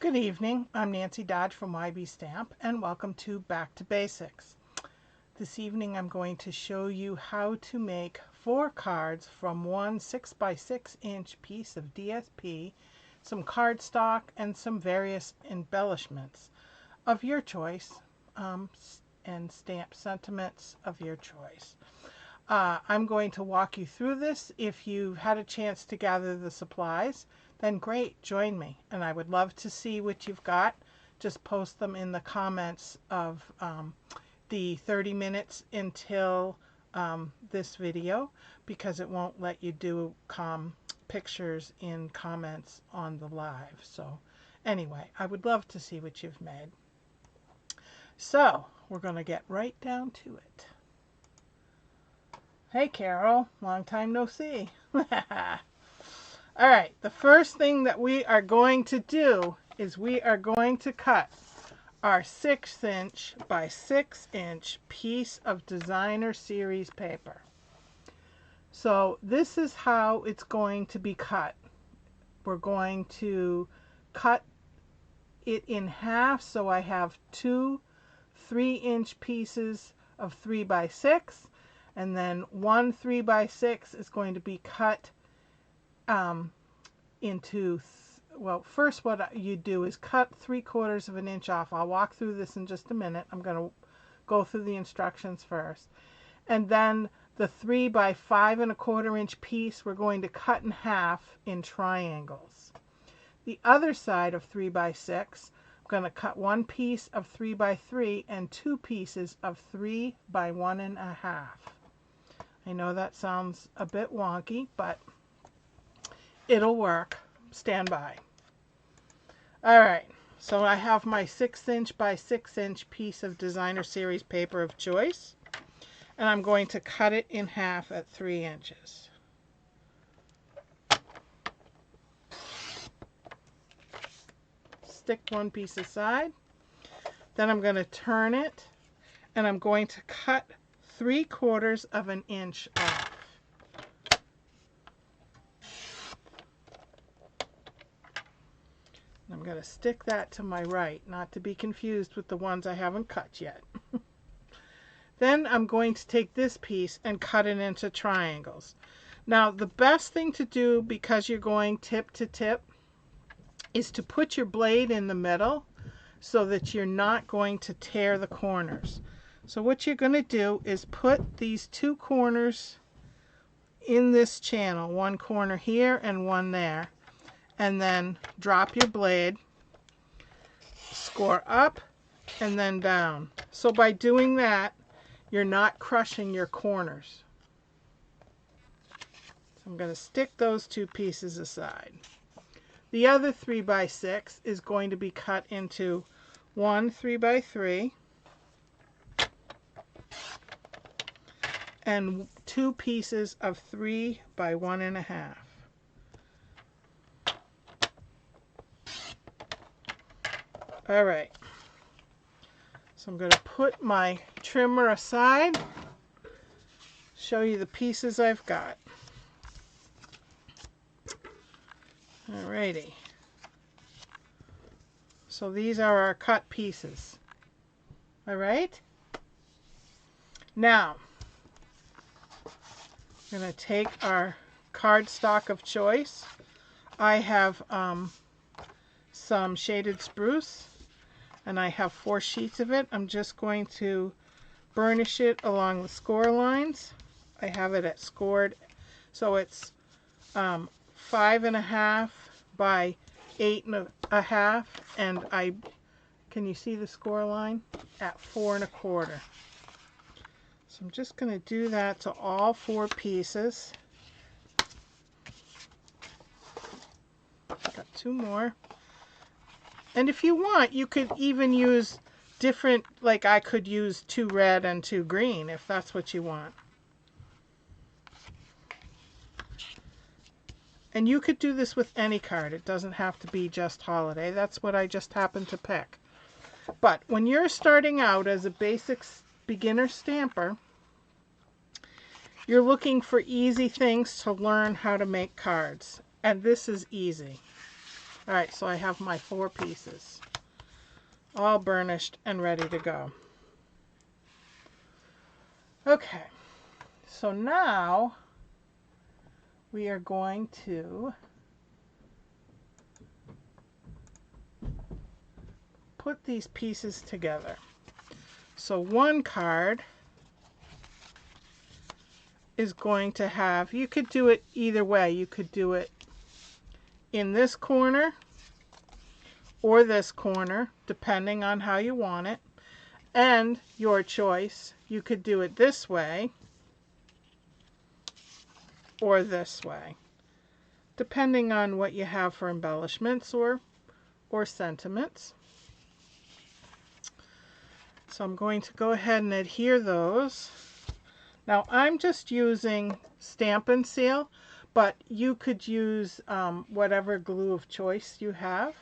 Good evening, I'm Nancy Dodge from YB Stamp and welcome to Back to Basics. This evening I'm going to show you how to make 4 cards from one 6x6" piece of DSP, some cardstock, and some various embellishments of your choice, and stamp sentiments of your choice. I'm going to walk you through this. If you've had a chance to gather the supplies, then great, join me. And I would love to see what you've got. Just post them in the comments of the 30 minutes until this video, because it won't let you do pictures in comments on the live. So anyway, I would love to see what you've made. So we're going to get right down to it. Hey Carol, long time no see. Alright, the first thing that we are going to do is we are going to cut our 6" by 6" piece of designer series paper. So this is how it's going to be cut. We're going to cut it in half, so I have 2 3" pieces of 3x6. And then one 3x6 is going to be cut into, well, first what you do is cut 3/4 of an inch off. I'll walk through this in just a minute. I'm going to go through the instructions first. And then the 3 by 5¼ inch piece we're going to cut in half in triangles. The other side of 3x6, I'm going to cut one piece of 3x3 and 2 pieces of 3 by 1½ I know that sounds a bit wonky, but it'll work. Stand by. Alright, so I have my 6" by 6" piece of designer series paper of choice, and I'm going to cut it in half at 3 inches. Stick one piece aside. Then I'm going to turn it, and I'm going to cut 3/4 of an inch off. I'm going to stick that to my right, not to be confused with the ones I haven't cut yet. Then I'm going to take this piece and cut it into triangles. Now the best thing to do, because you're going tip to tip, is to put your blade in the middle so that you're not going to tear the corners. So what you're going to do is put these 2 corners in this channel, one corner here and one there, and then drop your blade, score up and then down. So by doing that, you're not crushing your corners. So I'm going to stick those 2 pieces aside. The other 3x6 is going to be cut into one 3x3 and 2 pieces of 3 by 1½ Alright, so I'm going to put my trimmer aside, show you the pieces I've got. Alrighty, so these are our cut pieces. Alright, now I'm going to take our cardstock of choice. I have some shaded spruce, and I have 4 sheets of it. I'm just going to burnish it along the score lines. I have it at scored, so it's 5½ by 8½ and can you see the score line? At 4¼ So I'm just going to do that to all 4 pieces. Got 2 more. And if you want, you could even use different, like I could use 2 red and 2 green if that's what you want. And you could do this with any card. It doesn't have to be just holiday. That's what I just happened to pick. But when you're starting out as a basic beginner stamper, you're looking for easy things to learn how to make cards. And this is easy. Alright, so I have my 4 pieces all burnished and ready to go. Okay, so now we are going to put these pieces together. So one card is going to have, you could do it either way. You could do it in this corner or this corner, depending on how you want it, and your choice. You could do it this way or this way, depending on what you have for embellishments or sentiments. So I'm going to go ahead and adhere those. Now I'm just using Stampin' Seal, but you could use whatever glue of choice you have.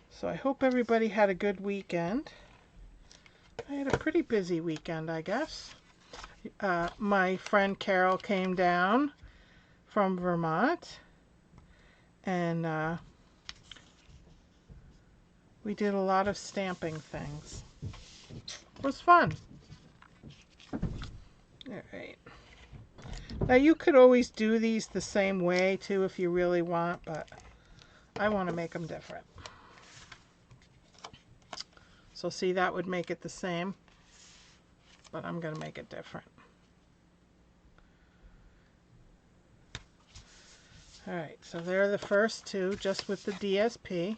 So I hope everybody had a good weekend. I had a pretty busy weekend, I guess. My friend Carol came down from Vermont, and we did a lot of stamping things. It was fun. All right. Now you could always do these the same way too if you really want, but I want to make them different. So see, that would make it the same, but I'm going to make it different. Alright, so there are the first 2, just with the DSP.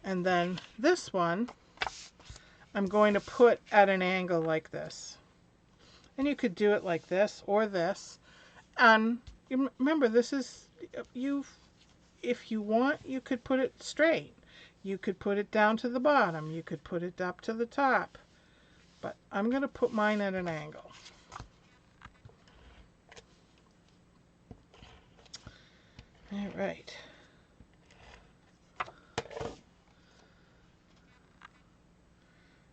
And then this one, I'm going to put at an angle like this. And you could do it like this or this. And remember, this is, if you want, you could put it straight. You could put it down to the bottom. You could put it up to the top. But I'm going to put mine at an angle. All right.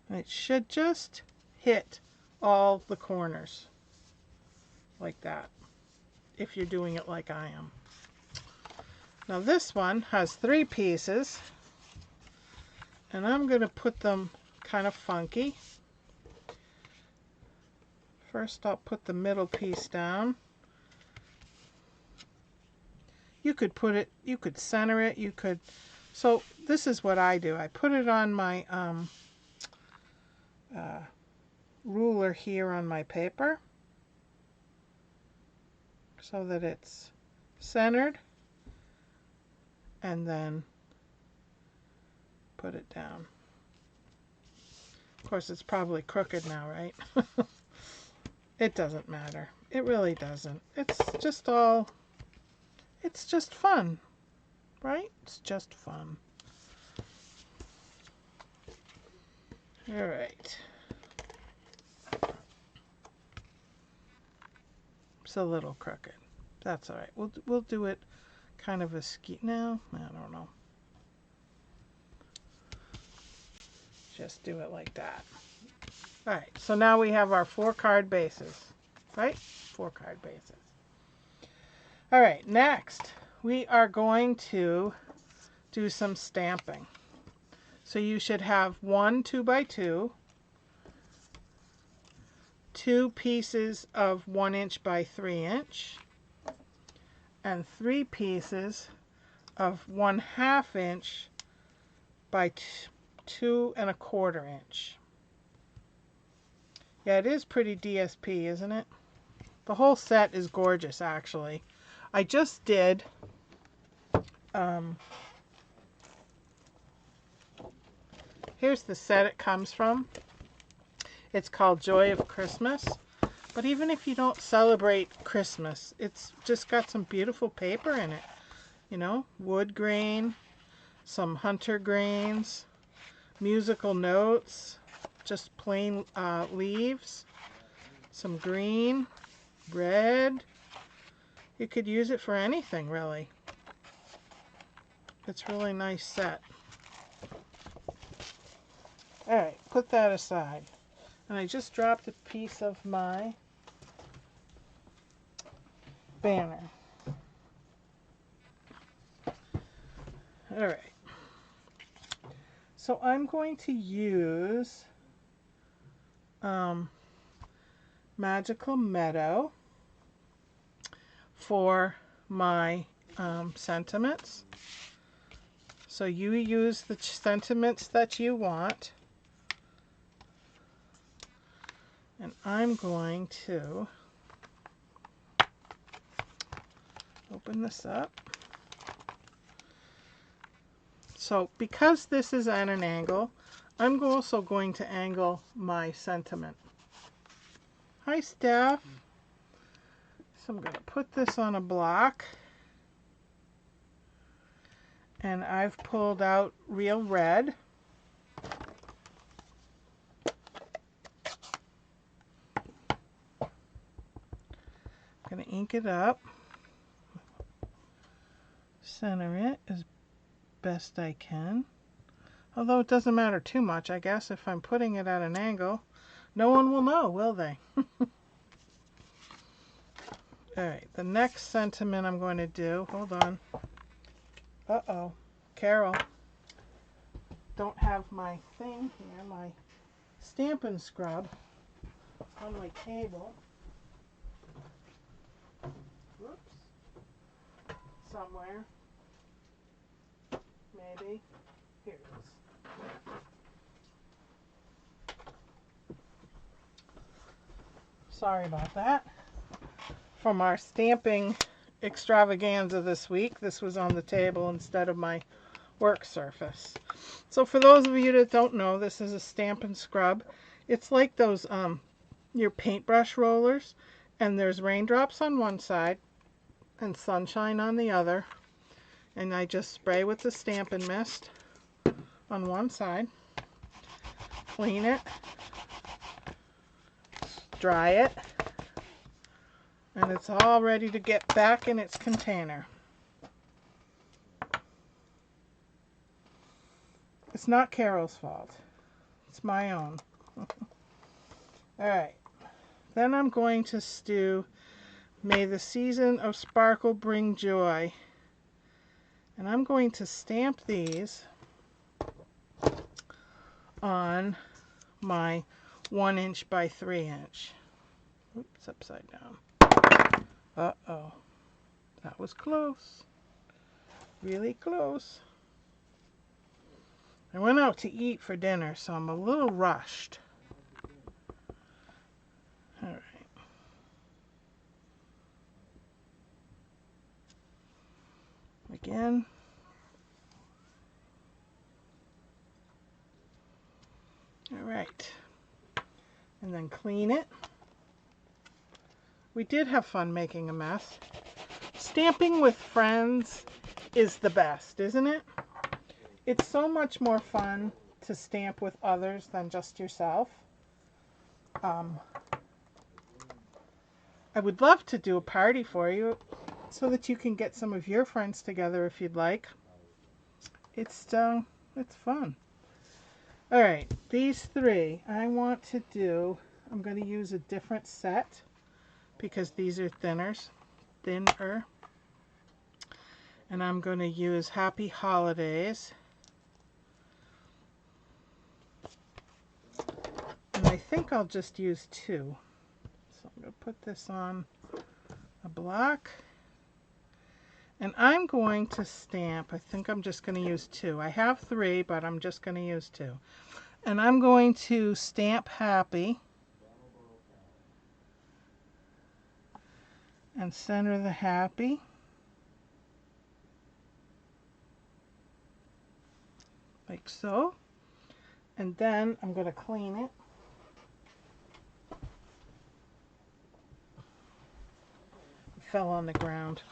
It should just hit all the corners like that, if you're doing it like I am. Now this one has 3 pieces, and I'm going to put them kind of funky. First I'll put the middle piece down. You could put it, you could center it, you could, so this is what I do. I put it on my ruler here on my paper so that it's centered, and then put it down. Of course, it's probably crooked now, right? It doesn't matter. It really doesn't. It's just fun, right? It's just fun. All right. It's a little crooked. That's all right. We'll do it kind of a ski. No, I don't know. Just do it like that. All right. So now we have our 4 card bases, right? 4 card bases. All right. Next, we are going to do some stamping. So you should have 1 2x2, 2 pieces of 1 inch by 3 inch, and 3 pieces of 1/2 inch by 2 1/4 inch. Yeah, it is pretty DSP, isn't it? The whole set is gorgeous, actually. I just did here's the set it comes from. It's called Joy of Christmas. But even if you don't celebrate Christmas, it's just got some beautiful paper in it. You know, wood grain, some hunter grains, musical notes, just plain leaves, some green, red. You could use it for anything, really. It's a really nice set. All right, put that aside. And I just dropped a piece of my banner. All right. So I'm going to use Magical Meadow for my sentiments. So you use the sentiments that you want. And I'm going to open this up. So because this is at an angle, I'm also going to angle my sentiment. Hi, Steph. So I'm going to put this on a block. And I've pulled out Real Red. I'm going to ink it up. Center it as best I can. Although it doesn't matter too much, I guess, if I'm putting it at an angle. No one will know, will they? Alright, the next sentiment I'm going to do, hold on. Uh-oh, Carol. Don't have my thing here, my Stampin' Scrub on my table. Whoops. Somewhere. Maybe. Here it is. Sorry about that. From our stamping extravaganza this week, this was on the table instead of my work surface. So for those of you that don't know, this is a Stampin' Scrub. It's like those your paintbrush rollers, and there's raindrops on one side and sunshine on the other. And I just spray with the Stampin' Mist on one side, clean it, dry it, and it's all ready to get back in its container. It's not Carol's fault. It's my own. Alright. Then I'm going to do May the Season of Sparkle Bring Joy. And I'm going to stamp these on my 1 inch by 3 inch. Oops, upside down. Uh-oh. That was close. Really close. I went out to eat for dinner, so I'm a little rushed. All right. Again. All right. And then clean it. We did have fun making a mess. Stamping with friends is the best, isn't it? It's so much more fun to stamp with others than just yourself. I would love to do a party for you so that you can get some of your friends together if you'd like. It's fun. All right, these three I want to do. I'm going to use a different set because these are thinner. And I'm going to use Happy Holidays. And I think I'll just use 2. So I'm going to put this on a block. And I'm going to stamp, I think I'm just going to use 2. I have 3, but I'm just going to use 2. And I'm going to stamp Happy. And center the Happy. Like so. And then I'm going to clean it. It fell on the ground.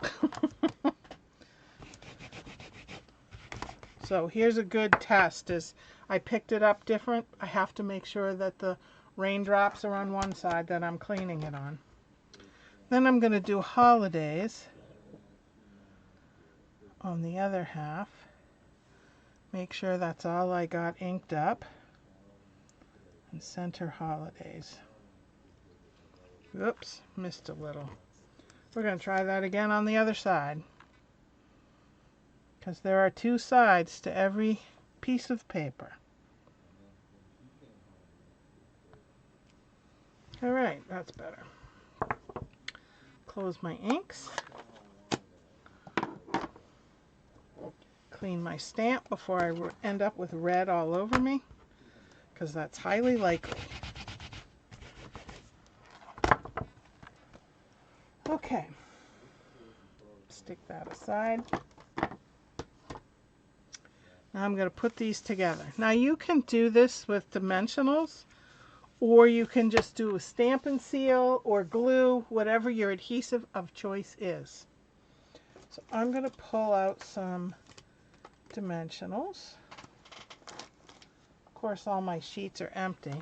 So here's a good test. Is I picked it up different. I have to make sure that the raindrops are on one side that I'm cleaning it on. Then I'm going to do Holidays on the other half. Make sure that's all I got inked up. and center holidays. Oops, missed a little. We're going to try that again on the other side, because there are two sides to every piece of paper. All right, that's better. Close my inks. Clean my stamp before I end up with red all over me, because that's highly likely. Okay, stick that aside. Now I'm going to put these together. Now you can do this with dimensionals, or you can just do a stamp and seal or glue, whatever your adhesive of choice is. So I'm going to pull out some dimensionals. Of course, all my sheets are empty.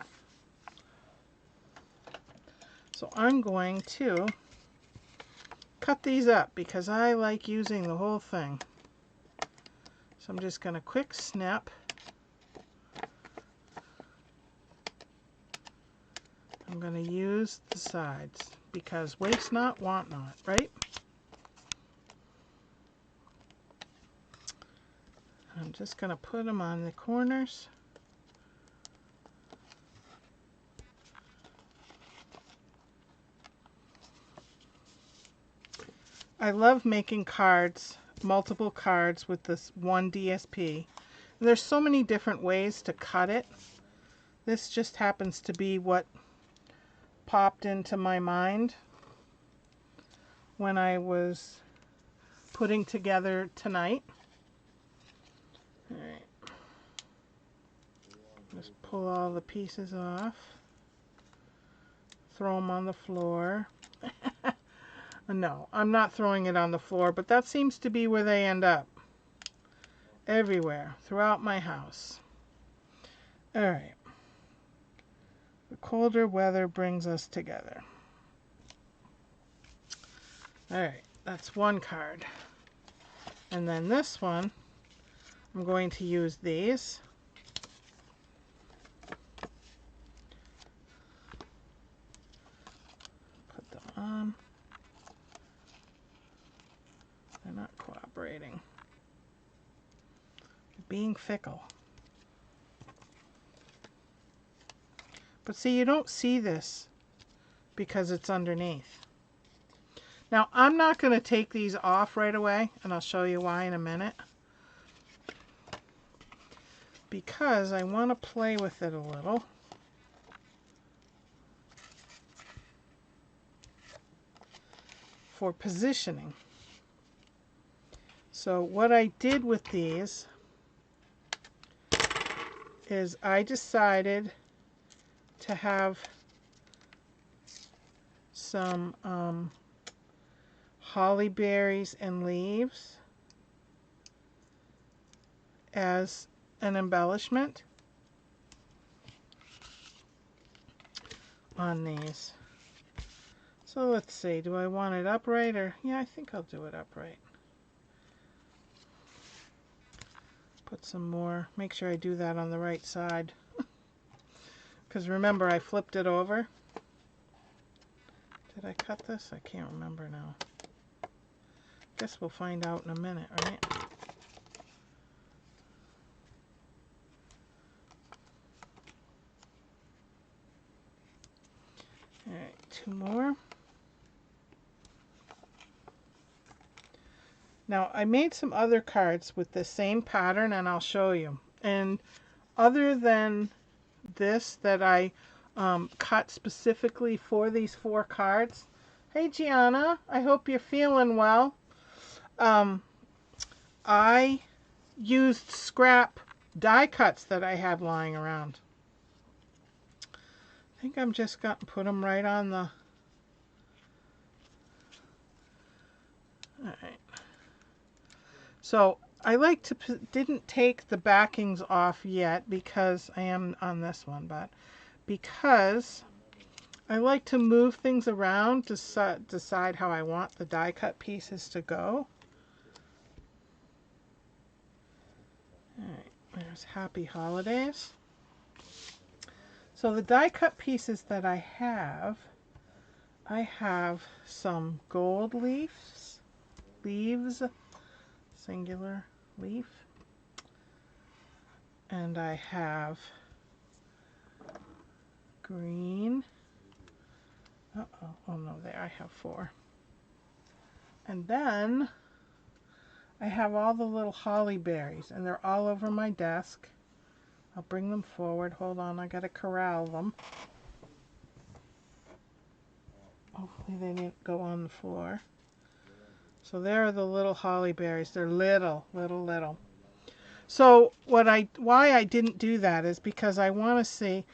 So I'm going to cut these up because I like using the whole thing. So I'm just going to quick snip. I'm going to use the sides because waste not, want not, right? I'm just going to put them on the corners. I love making cards, multiple cards with this one DSP. And there's so many different ways to cut it. This just happens to be what popped into my mind when I was putting together tonight. All right. Just pull all the pieces off. Throw them on the floor. No, I'm not throwing it on the floor, but that seems to be where they end up. Everywhere, throughout my house. All right. The colder weather brings us together. All right, that's one card. And then this one, I'm going to use these. Put them on. They're not cooperating. Being fickle. But see, you don't see this because it's underneath. Now, I'm not going to take these off right away, and I'll show you why in a minute. Because I want to play with it a little. For positioning. So what I did with these is I decided to have some holly berries and leaves as an embellishment on these. So let's see, do I want it upright or, yeah, I think I'll do it upright. Put some more, make sure I do that on the right side. Because remember, I flipped it over. Did I cut this? I can't remember now. Guess we'll find out in a minute, right? All right, two more. Now, I made some other cards with the same pattern, and I'll show you. And other than this that I cut specifically for these 4 cards. Hey Gianna, I hope you're feeling well. I used scrap die cuts that I had lying around. I think I'm just going to put them right on the... Alright. So I like to, didn't take the backings off yet because I am on this one, but because I like to move things around to decide how I want the die cut pieces to go. All right, there's Happy Holidays. So the die cut pieces that I have some gold leaves, singular leaf, and I have green. Oh no, there I have 4. And then I have all the little holly berries, and they're all over my desk. I'll bring them forward. Hold on, I gotta corral them. Hopefully they didn't go on the floor. So there are the little holly berries. They're little. So why I didn't do that is because I want to see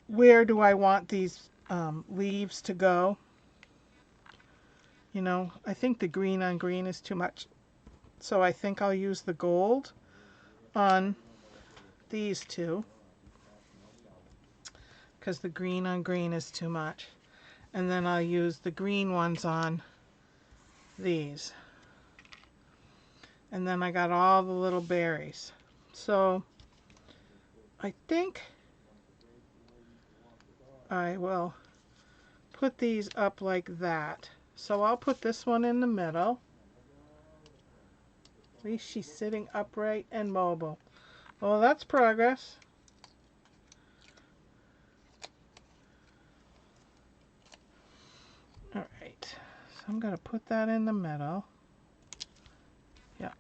where do I want these leaves to go. You know, I think the green on green is too much. So I think I'll use the gold on these two, because the green on green is too much. And then I'll use the green ones on these. And then I got all the little berries. So I think I will put these up like that. So I'll put this one in the middle. At least she's sitting upright and mobile. Well, that's progress. All right, so I'm going to put that in the middle. Yeah.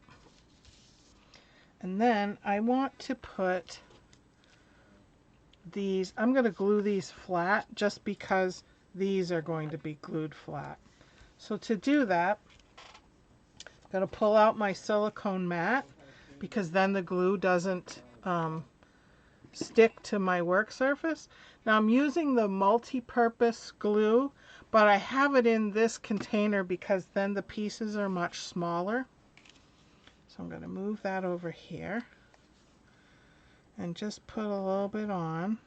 And then I want to put these, I'm going to glue these flat just because these are going to be glued flat. So to do that, I'm going to pull out my silicone mat because then the glue doesn't stick to my work surface. Now I'm using the multi-purpose glue, but I have it in this container because then the pieces are much smaller. So I'm going to move that over here and just put a little bit on,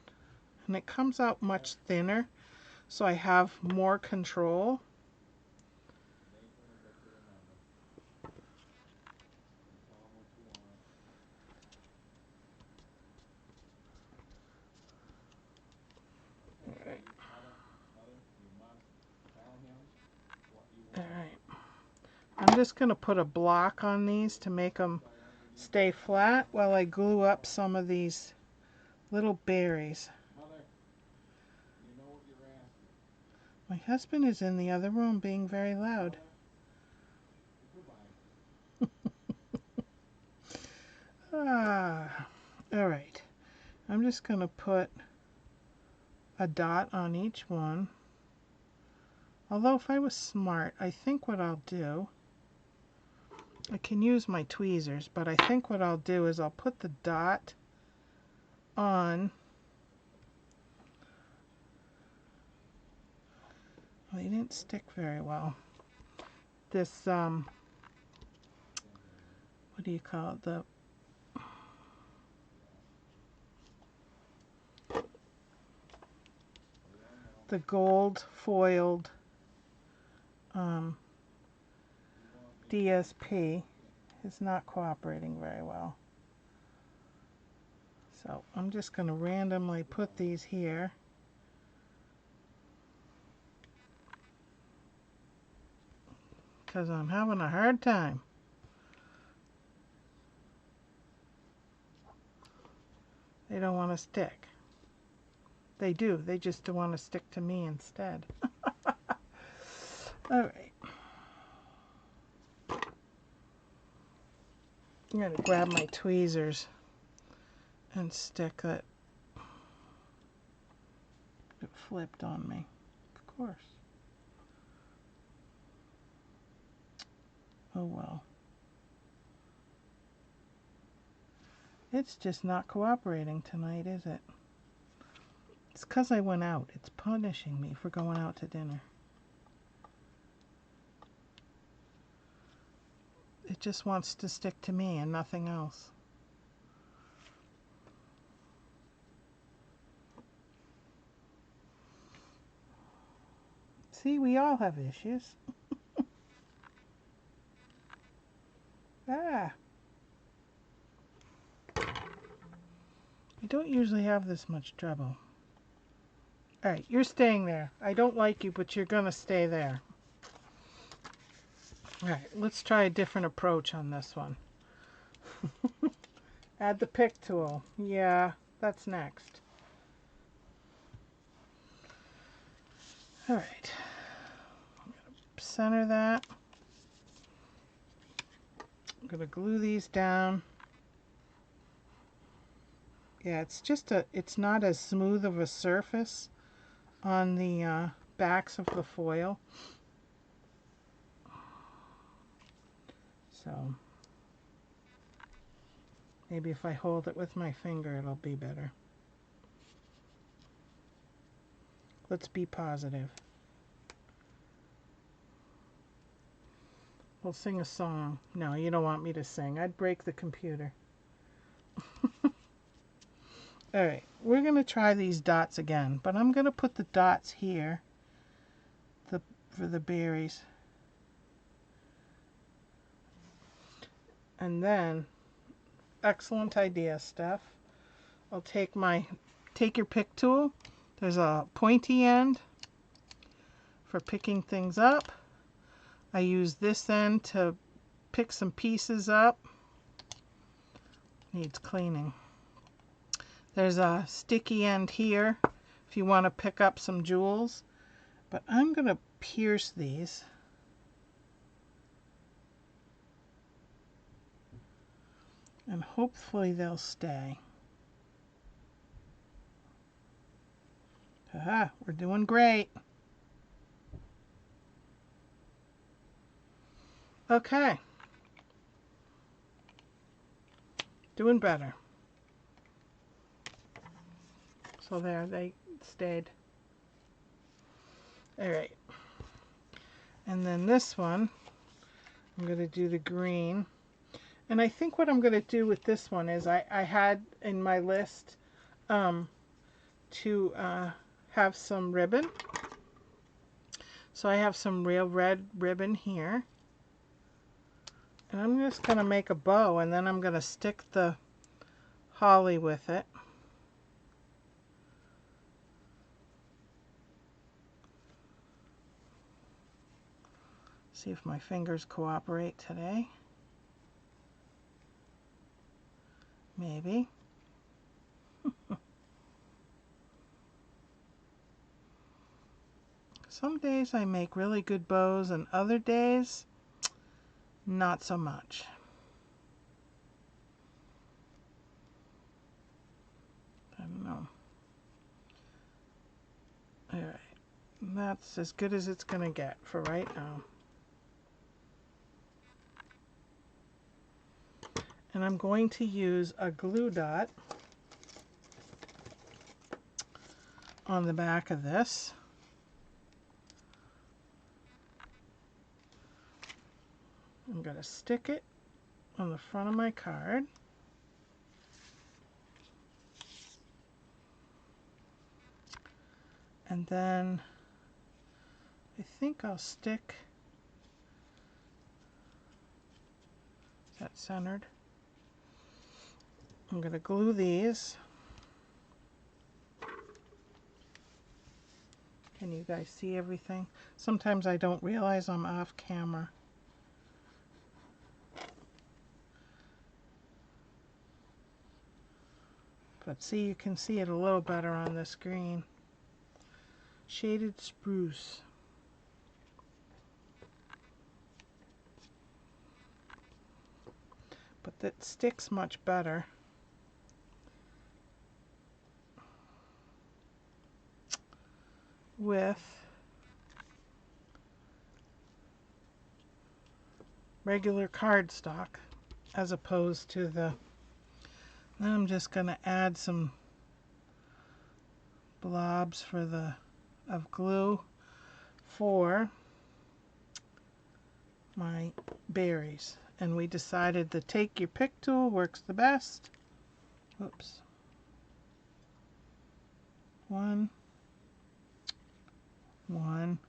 and it comes out much thinner so I have more control. Alright, I'm just going to put a block on these to make them stay flat while I glue up some of these little berries. My husband is in the other room being very loud. Alright, I'm just going to put a dot on each one. Although if I was smart, I think what I'll do, I can use my tweezers, but I think what I'll do is I'll put the dot on, well, they didn't stick very well, this, what do you call it, the gold foiled DSP is not cooperating very well. So I'm just going to randomly put these here. Because I'm having a hard time. They don't want to stick. They do. They just don't want to stick to me instead. Alright. I'm going to grab my tweezers and stick it. It flipped on me. Of course. Oh well. It's just not cooperating tonight, is it? It's because I went out. It's punishing me for going out to dinner. It just wants to stick to me and nothing else. See, we all have issues. I don't usually have this much trouble. Alright, you're staying there. I don't like you, but you're going to stay there. Alright, let's try a different approach on this one. Add the pick tool. Yeah, that's next. Alright, I'm going to center that. I'm going to glue these down. Yeah, it's not as smooth of a surface on the backs of the foil. So maybe if I hold it with my finger, it'll be better. Let's be positive. We'll sing a song. No, you don't want me to sing. I'd break the computer. Alright, we're going to try these dots again, but I'm going to put the dots here for the berries. And then, excellent idea, Steph. I'll take your pick tool. There's a pointy end for picking things up. I use this end to pick some pieces up. Needs cleaning. There's a sticky end here if you want to pick up some jewels. But I'm going to pierce these. And hopefully they'll stay. Haha, we're doing great. Okay. Doing better. So there, they stayed. Alright. And then this one, I'm going to do the green. And I think what I'm going to do with this one is I had in my list to have some ribbon. So I have some real red ribbon here. And I'm just going to make a bow, and then I'm going to stick the holly with it. See if my fingers cooperate today. Maybe. Some days I make really good bows, and other days, not so much. I don't know. Alright. That's as good as it's going to get for right now. And I'm going to use a glue dot on the back of this. I'm going to stick it on the front of my card. And then I think I'll stick that centered. I'm going to glue these. Can you guys see everything? Sometimes I don't realize I'm off camera. But see, you can see it a little better on the screen. Shaded spruce. But that sticks much better. With regular cardstock as opposed to the. Then I'm just going to add some blobs of glue for my berries. And we decided the take your pick tool works the best. Oops. 1, 1,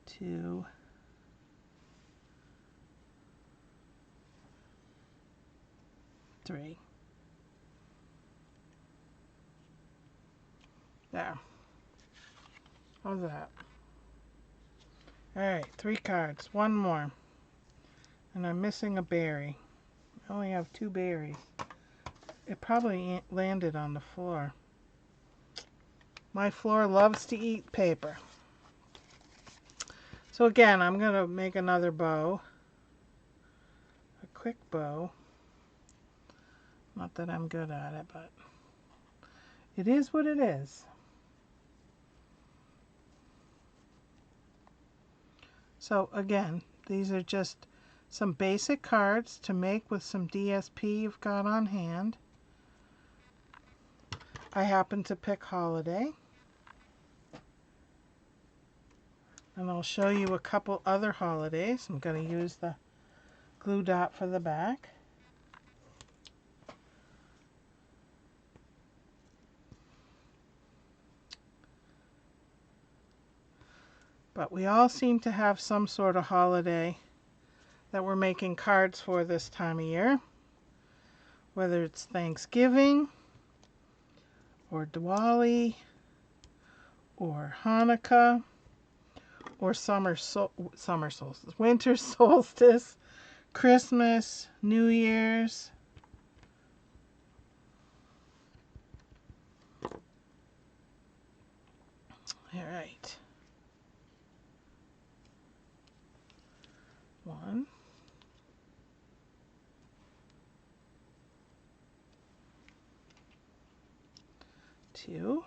2, 3, 3. There. How's that? Alright, 3 cards. One more. And I'm missing a berry. I only have 2 berries. It probably landed on the floor. My floor loves to eat paper. So again, I'm going to make another bow. A quick bow. Not that I'm good at it, but it is what it is. So again, these are just some basic cards to make with some DSP you've got on hand. I happen to pick holiday. And I'll show you a couple other holidays. I'm going to use the glue dot for the back. But we all seem to have some sort of holiday that we're making cards for this time of year. Whether it's Thanksgiving, or Diwali, or Hanukkah, or summer solstice, winter solstice, Christmas, New Year's. All right. 1, 2.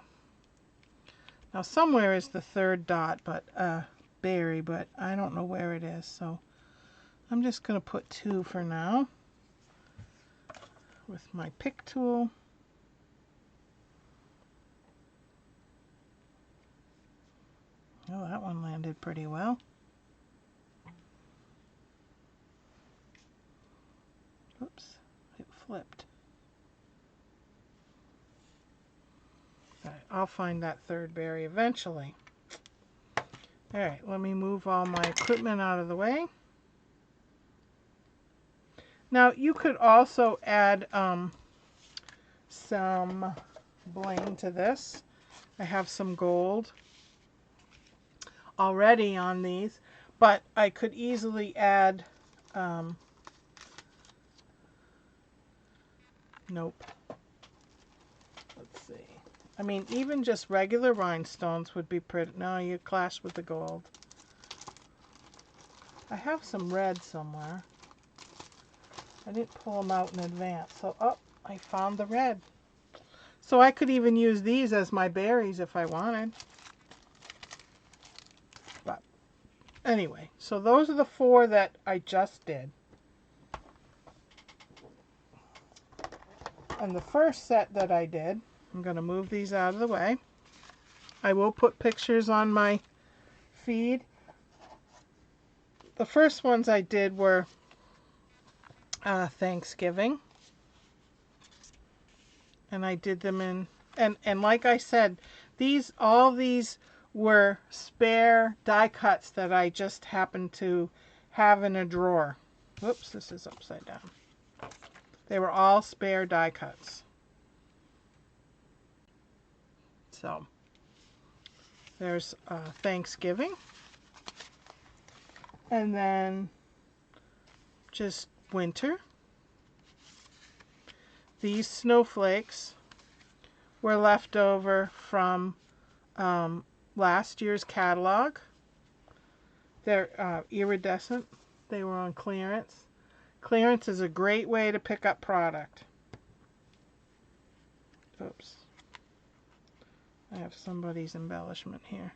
Now somewhere is the 3rd dot, but berry, but I don't know where it is, so I'm just going to put 2 for now with my pick tool. Oh, that one landed pretty well. Oops, it flipped. All right, I'll find that 3rd berry eventually. All right, let me move all my equipment out of the way. Now, you could also add some bling to this. I have some gold already on these, but I could easily add, nope. Let's see. I mean, even just regular rhinestones would be pretty. No, you clash with the gold. I have some red somewhere. I didn't pull them out in advance. So, oh, I found the red. So I could even use these as my berries if I wanted. But anyway, so those are the 4 that I just did. And the first set that I did, I'm going to move these out of the way. I will put pictures on my feed. The first ones I did were Thanksgiving. And I did them in, and like I said, all these were spare die cuts that I just happened to have in a drawer. Whoops, this is upside down. They were all spare die cuts. So there's Thanksgiving, and then just winter. These snowflakes were left over from last year's catalog. They're iridescent. They were on clearance. Clearance is a great way to pick up product. Oops. I have somebody's embellishment here.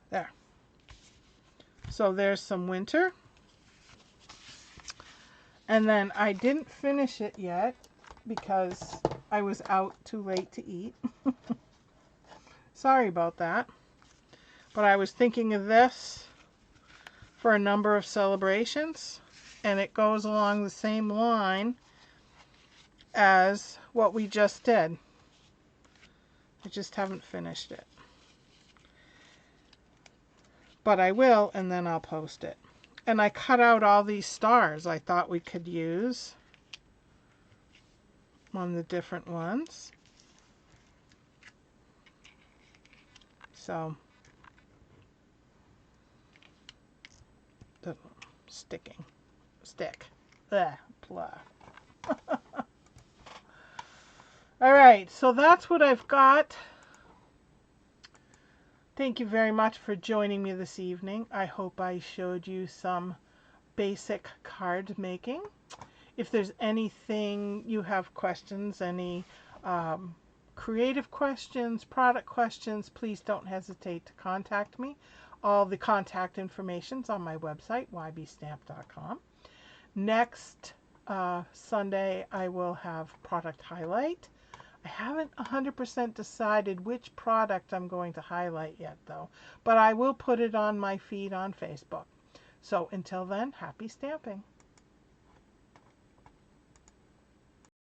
There. So there's some winter. And then I didn't finish it yet because I was out too late to eat. Sorry about that. But I was thinking of this for a number of celebrations, and it goes along the same line as what we just did. I just haven't finished it. But I will, and then I'll post it. And I cut out all these stars I thought we could use. on the different ones. So, the stick. Blah, blah. All right, so that's what I've got. Thank you very much for joining me this evening. I hope I showed you some basic card making. If there's anything you have questions, any creative questions, product questions, please don't hesitate to contact me. All the contact information's on my website, ybstamp.com. Next Sunday, I will have product highlight. I haven't 100% decided which product I'm going to highlight yet, though, but I will put it on my feed on Facebook. So until then, happy stamping.